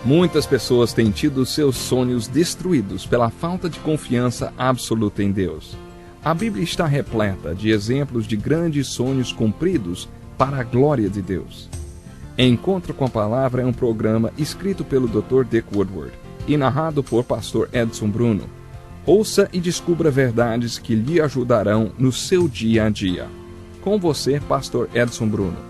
Muitas pessoas têm tido seus sonhos destruídos pela falta de confiança absoluta em Deus. A Bíblia está repleta de exemplos de grandes sonhos cumpridos para a glória de Deus. Encontro com a Palavra é um programa escrito pelo Dr. Dick Woodward e narrado por Pastor Edson Bruno. Ouça e descubra verdades que lhe ajudarão no seu dia a dia. Com você, Pastor Edson Bruno.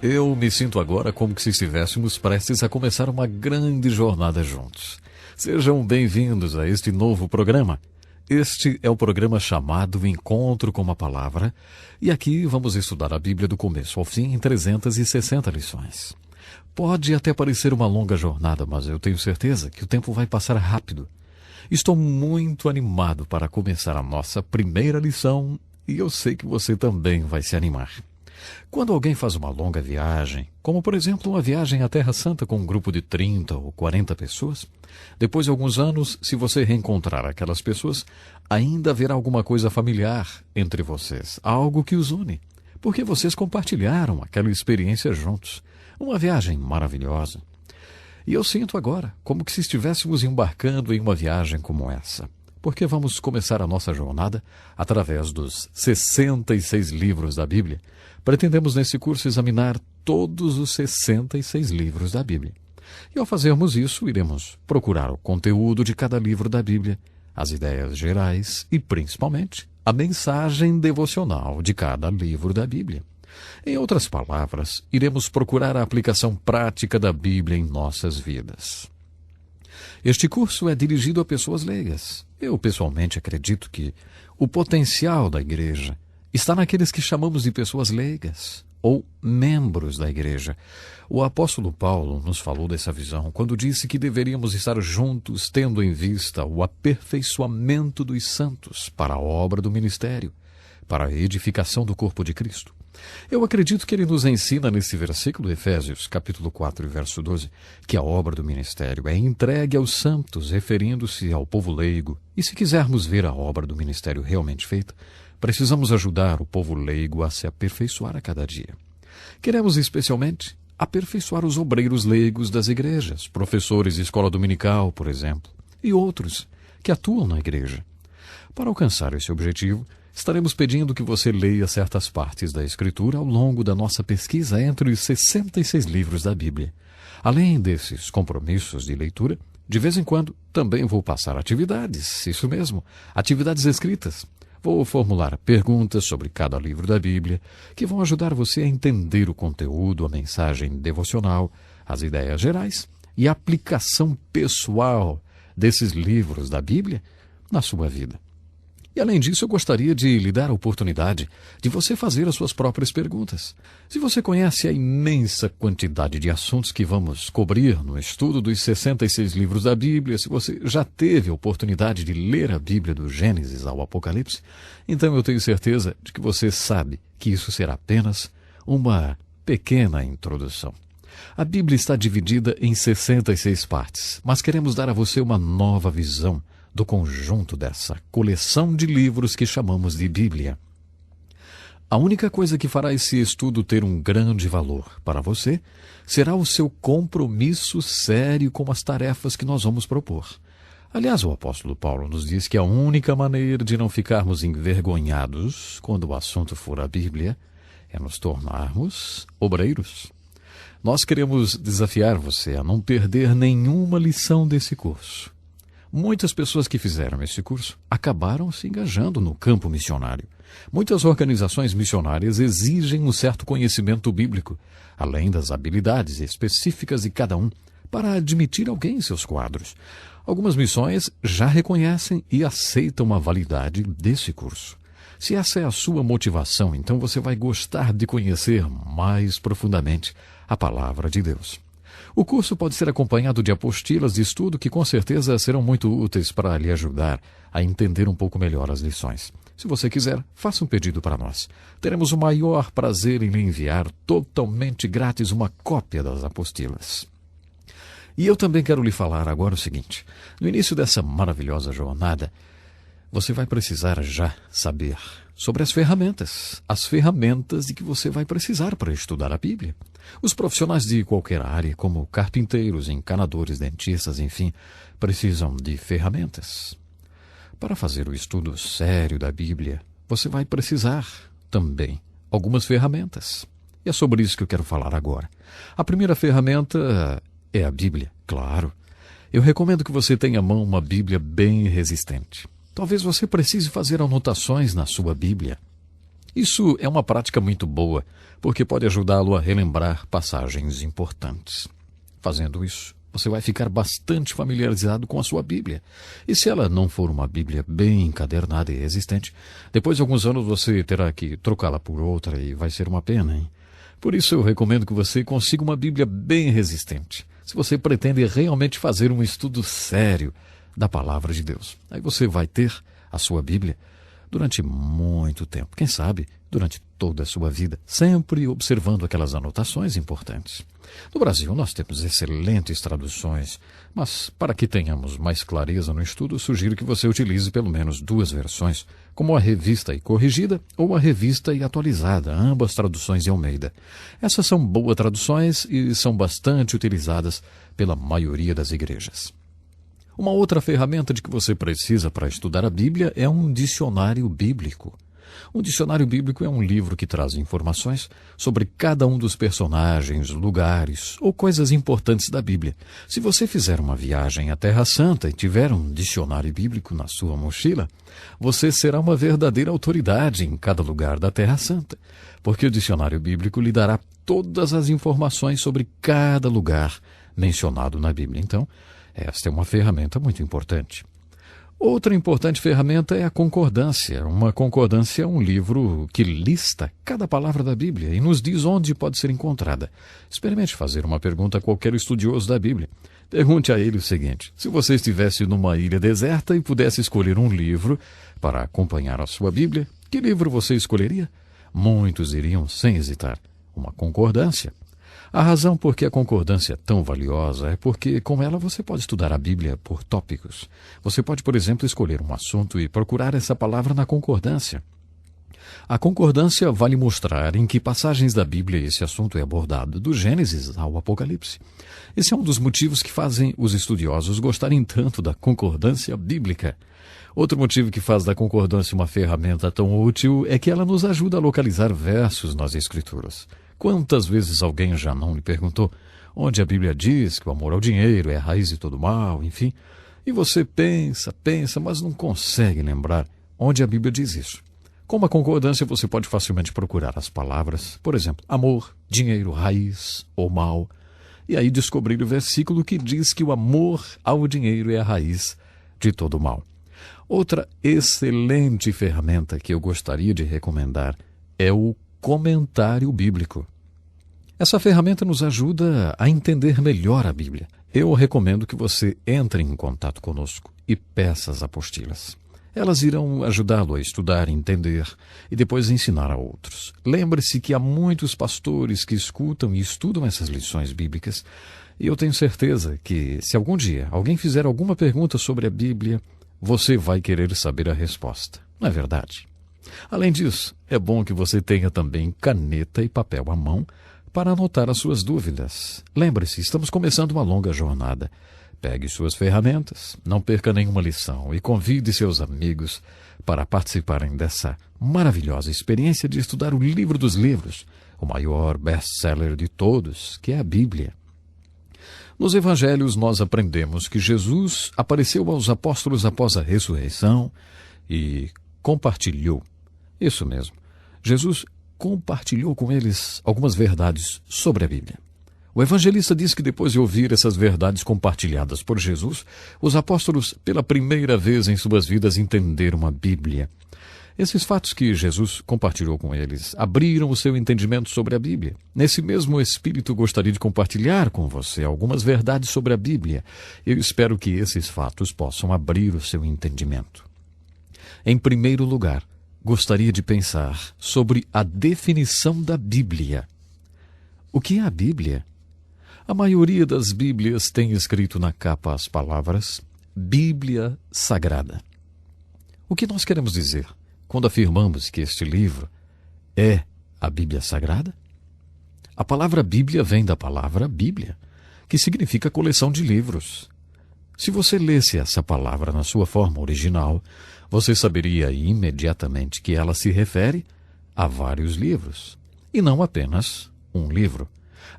Eu me sinto agora como se estivéssemos prestes a começar uma grande jornada juntos. Sejam bem-vindos a este novo programa. Este é o programa chamado Encontro com a Palavra, e aqui vamos estudar a Bíblia do começo ao fim em 360 lições. Pode até parecer uma longa jornada, mas eu tenho certeza que o tempo vai passar rápido. Estou muito animado para começar a nossa primeira lição, e eu sei que você também vai se animar. Quando alguém faz uma longa viagem, como por exemplo uma viagem à Terra Santa com um grupo de 30 ou 40 pessoas, depois de alguns anos, se você reencontrar aquelas pessoas, ainda haverá alguma coisa familiar entre vocês, algo que os une, porque vocês compartilharam aquela experiência juntos, uma viagem maravilhosa. E eu sinto agora como que se estivéssemos embarcando em uma viagem como essa, porque vamos começar a nossa jornada através dos 66 livros da Bíblia. Pretendemos nesse curso examinar todos os 66 livros da Bíblia. E ao fazermos isso, iremos procurar o conteúdo de cada livro da Bíblia, as ideias gerais e, principalmente, a mensagem devocional de cada livro da Bíblia. Em outras palavras, iremos procurar a aplicação prática da Bíblia em nossas vidas. Este curso é dirigido a pessoas leigas. Eu, pessoalmente, acredito que o potencial da igreja está naqueles que chamamos de pessoas leigas, ou membros da igreja. O apóstolo Paulo nos falou dessa visão quando disse que deveríamos estar juntos, tendo em vista o aperfeiçoamento dos santos para a obra do ministério, para a edificação do corpo de Cristo. Eu acredito que ele nos ensina nesse versículo, Efésios, capítulo 4, verso 12, que a obra do ministério é entregue aos santos, referindo-se ao povo leigo. E se quisermos ver a obra do ministério realmente feita, precisamos ajudar o povo leigo a se aperfeiçoar a cada dia. Queremos especialmente aperfeiçoar os obreiros leigos das igrejas, professores de escola dominical, por exemplo, e outros que atuam na igreja. Para alcançar esse objetivo, estaremos pedindo que você leia certas partes da Escritura ao longo da nossa pesquisa entre os 66 livros da Bíblia. Além desses compromissos de leitura, de vez em quando também vou passar atividades, isso mesmo, atividades escritas. Vou formular perguntas sobre cada livro da Bíblia, que vão ajudar você a entender o conteúdo, a mensagem devocional, as ideias gerais e a aplicação pessoal desses livros da Bíblia na sua vida. E além disso, eu gostaria de lhe dar a oportunidade de você fazer as suas próprias perguntas. Se você conhece a imensa quantidade de assuntos que vamos cobrir no estudo dos 66 livros da Bíblia, se você já teve a oportunidade de ler a Bíblia do Gênesis ao Apocalipse, então eu tenho certeza de que você sabe que isso será apenas uma pequena introdução. A Bíblia está dividida em 66 partes, mas queremos dar a você uma nova visão do conjunto dessa coleção de livros que chamamos de Bíblia. A única coisa que fará esse estudo ter um grande valor para você será o seu compromisso sério com as tarefas que nós vamos propor. Aliás, o apóstolo Paulo nos diz que a única maneira de não ficarmos envergonhados quando o assunto for a Bíblia é nos tornarmos obreiros. Nós queremos desafiar você a não perder nenhuma lição desse curso. Muitas pessoas que fizeram esse curso acabaram se engajando no campo missionário. Muitas organizações missionárias exigem um certo conhecimento bíblico, além das habilidades específicas de cada um, para admitir alguém em seus quadros. Algumas missões já reconhecem e aceitam a validade desse curso. Se essa é a sua motivação, então você vai gostar de conhecer mais profundamente a Palavra de Deus. O curso pode ser acompanhado de apostilas de estudo que com certeza serão muito úteis para lhe ajudar a entender um pouco melhor as lições. Se você quiser, faça um pedido para nós. Teremos o maior prazer em lhe enviar totalmente grátis uma cópia das apostilas. E eu também quero lhe falar agora o seguinte. No início dessa maravilhosa jornada, você vai precisar já saber sobre as ferramentas de que você vai precisar para estudar a Bíblia. Os profissionais de qualquer área, como carpinteiros, encanadores, dentistas, enfim, precisam de ferramentas. Para fazer o estudo sério da Bíblia, você vai precisar também algumas ferramentas. E é sobre isso que eu quero falar agora. A primeira ferramenta é a Bíblia, claro. Eu recomendo que você tenha à mão uma Bíblia bem resistente. Talvez você precise fazer anotações na sua Bíblia. Isso é uma prática muito boa, porque pode ajudá-lo a relembrar passagens importantes. Fazendo isso, você vai ficar bastante familiarizado com a sua Bíblia. E se ela não for uma Bíblia bem encadernada e resistente, depois de alguns anos você terá que trocá-la por outra e vai ser uma pena, hein? Por isso eu recomendo que você consiga uma Bíblia bem resistente, se você pretende realmente fazer um estudo sério da Palavra de Deus. Aí você vai ter a sua Bíblia durante muito tempo, quem sabe durante toda a sua vida, sempre observando aquelas anotações importantes. No Brasil nós temos excelentes traduções, mas para que tenhamos mais clareza no estudo, sugiro que você utilize pelo menos 2 versões, como a Revista e Corrigida ou a Revista e Atualizada, ambas traduções de Almeida. Essas são boas traduções e são bastante utilizadas pela maioria das igrejas. Uma outra ferramenta de que você precisa para estudar a Bíblia é um dicionário bíblico. Um dicionário bíblico é um livro que traz informações sobre cada um dos personagens, lugares ou coisas importantes da Bíblia. Se você fizer uma viagem à Terra Santa e tiver um dicionário bíblico na sua mochila, você será uma verdadeira autoridade em cada lugar da Terra Santa, porque o dicionário bíblico lhe dará todas as informações sobre cada lugar mencionado na Bíblia. Então, esta é uma ferramenta muito importante. Outra importante ferramenta é a concordância. Uma concordância é um livro que lista cada palavra da Bíblia e nos diz onde pode ser encontrada. Experimente fazer uma pergunta a qualquer estudioso da Bíblia. Pergunte a ele o seguinte: se você estivesse numa ilha deserta e pudesse escolher um livro para acompanhar a sua Bíblia, que livro você escolheria? Muitos iriam sem hesitar. Uma concordância. A razão por que a concordância é tão valiosa é porque, com ela, você pode estudar a Bíblia por tópicos. Você pode, por exemplo, escolher um assunto e procurar essa palavra na concordância. A concordância vai lhe mostrar em que passagens da Bíblia esse assunto é abordado, do Gênesis ao Apocalipse. Esse é um dos motivos que fazem os estudiosos gostarem tanto da concordância bíblica. Outro motivo que faz da concordância uma ferramenta tão útil é que ela nos ajuda a localizar versos nas Escrituras. Quantas vezes alguém já não lhe perguntou onde a Bíblia diz que o amor ao dinheiro é a raiz de todo mal, enfim, e você pensa, mas não consegue lembrar onde a Bíblia diz isso. Com uma concordância você pode facilmente procurar as palavras, por exemplo, amor, dinheiro, raiz ou mal, e aí descobrir o versículo que diz que o amor ao dinheiro é a raiz de todo mal. Outra excelente ferramenta que eu gostaria de recomendar é o comentário bíblico. Essa ferramenta nos ajuda a entender melhor a Bíblia. Eu recomendo que você entre em contato conosco e peça as apostilas. Elas irão ajudá-lo a estudar, entender e depois ensinar a outros. Lembre-se que há muitos pastores que escutam e estudam essas lições bíblicas, e eu tenho certeza que, se algum dia alguém fizer alguma pergunta sobre a Bíblia, você vai querer saber a resposta. Não é verdade? Além disso, é bom que você tenha também caneta e papel à mão para anotar as suas dúvidas. Lembre-se, estamos começando uma longa jornada. Pegue suas ferramentas, não perca nenhuma lição e convide seus amigos para participarem dessa maravilhosa experiência de estudar o livro dos livros, o maior best-seller de todos, que é a Bíblia. Nos evangelhos nós aprendemos que Jesus apareceu aos apóstolos após a ressurreição e compartilhou. Isso mesmo. Jesus compartilhou com eles algumas verdades sobre a Bíblia. O evangelista diz que depois de ouvir essas verdades compartilhadas por Jesus, os apóstolos, pela primeira vez em suas vidas, entenderam a Bíblia. Esses fatos que Jesus compartilhou com eles abriram o seu entendimento sobre a Bíblia. Nesse mesmo espírito, gostaria de compartilhar com você algumas verdades sobre a Bíblia. Eu espero que esses fatos possam abrir o seu entendimento. Em primeiro lugar, gostaria de pensar sobre a definição da Bíblia. O que é a Bíblia? A maioria das Bíblias tem escrito na capa as palavras Bíblia Sagrada. O que nós queremos dizer quando afirmamos que este livro é a Bíblia Sagrada? A palavra Bíblia vem da palavra Bíblia, que significa coleção de livros. Se você lesse essa palavra na sua forma original, você saberia imediatamente que ela se refere a vários livros, e não apenas um livro.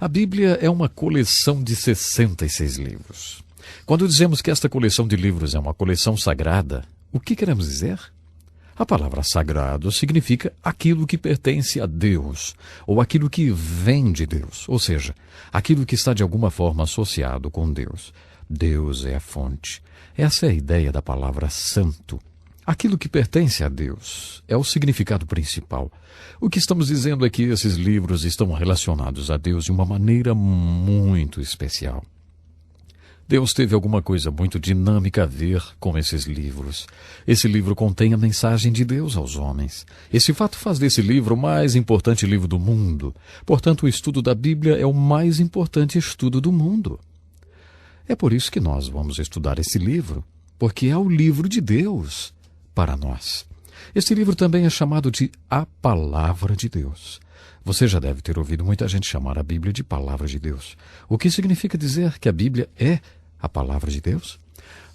A Bíblia é uma coleção de 66 livros. Quando dizemos que esta coleção de livros é uma coleção sagrada, o que queremos dizer? A palavra sagrado significa aquilo que pertence a Deus, ou aquilo que vem de Deus, ou seja, aquilo que está de alguma forma associado com Deus. Deus é a fonte. Essa é a ideia da palavra santo. Aquilo que pertence a Deus é o significado principal. O que estamos dizendo é que esses livros estão relacionados a Deus de uma maneira muito especial. Deus teve alguma coisa muito dinâmica a ver com esses livros. Esse livro contém a mensagem de Deus aos homens. Esse fato faz desse livro o mais importante livro do mundo. Portanto, o estudo da Bíblia é o mais importante estudo do mundo. É por isso que nós vamos estudar esse livro, porque é o livro de Deus para nós. Este livro também é chamado de A Palavra de Deus. Você já deve ter ouvido muita gente chamar a Bíblia de Palavra de Deus. O que significa dizer que a Bíblia é a Palavra de Deus?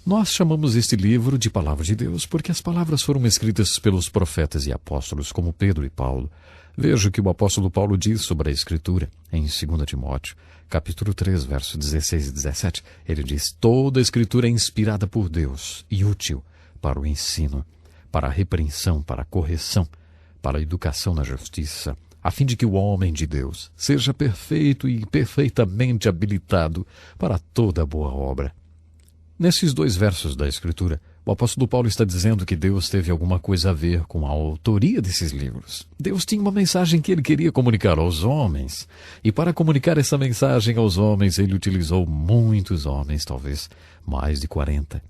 Nós chamamos este livro de Palavra de Deus porque as palavras foram escritas pelos profetas e apóstolos como Pedro e Paulo. Veja o que o apóstolo Paulo diz sobre a Escritura em 2 Timóteo, capítulo 3, versos 16 e 17. Ele diz: toda a Escritura é inspirada por Deus e útil para o ensino, para a repreensão, para a correção, para a educação na justiça, a fim de que o homem de Deus seja perfeito e perfeitamente habilitado para toda boa obra. Nesses 2 versos da Escritura, o apóstolo Paulo está dizendo que Deus teve alguma coisa a ver com a autoria desses livros. Deus tinha uma mensagem que ele queria comunicar aos homens. E para comunicar essa mensagem aos homens, ele utilizou muitos homens, talvez mais de 40.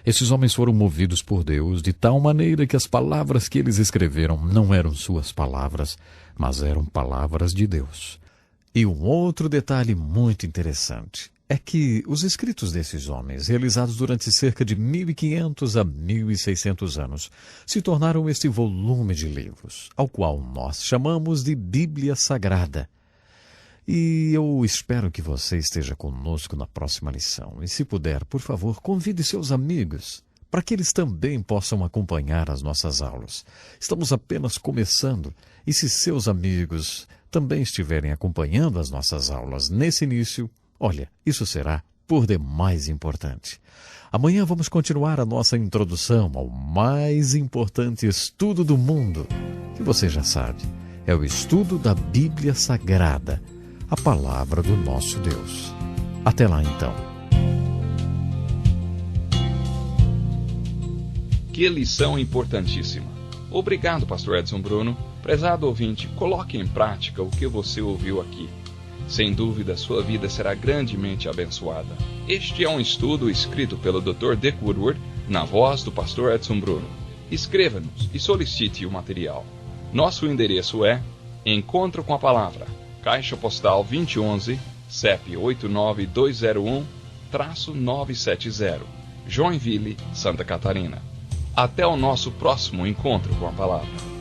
Esses homens foram movidos por Deus de tal maneira que as palavras que eles escreveram não eram suas palavras, mas eram palavras de Deus. E um outro detalhe muito interessante é que os escritos desses homens, realizados durante cerca de 1500 a 1600 anos, se tornaram este volume de livros, ao qual nós chamamos de Bíblia Sagrada. E eu espero que você esteja conosco na próxima lição. E se puder, por favor, convide seus amigos, para que eles também possam acompanhar as nossas aulas. Estamos apenas começando, e se seus amigos também estiverem acompanhando as nossas aulas nesse início, olha, isso será por demais importante. Amanhã vamos continuar a nossa introdução ao mais importante estudo do mundo, que você já sabe, é o estudo da Bíblia Sagrada, a palavra do nosso Deus. Até lá então. Que lição importantíssima. Obrigado, pastor Edson Bruno. Prezado ouvinte, coloque em prática o que você ouviu aqui. Sem dúvida, sua vida será grandemente abençoada. Este é um estudo escrito pelo Dr. Dick Woodward, na voz do pastor Edson Bruno. Escreva-nos e solicite o material. Nosso endereço é Encontro com a Palavra, Caixa Postal 2011, CEP 89201-970, Joinville, Santa Catarina. Até o nosso próximo encontro com a Palavra.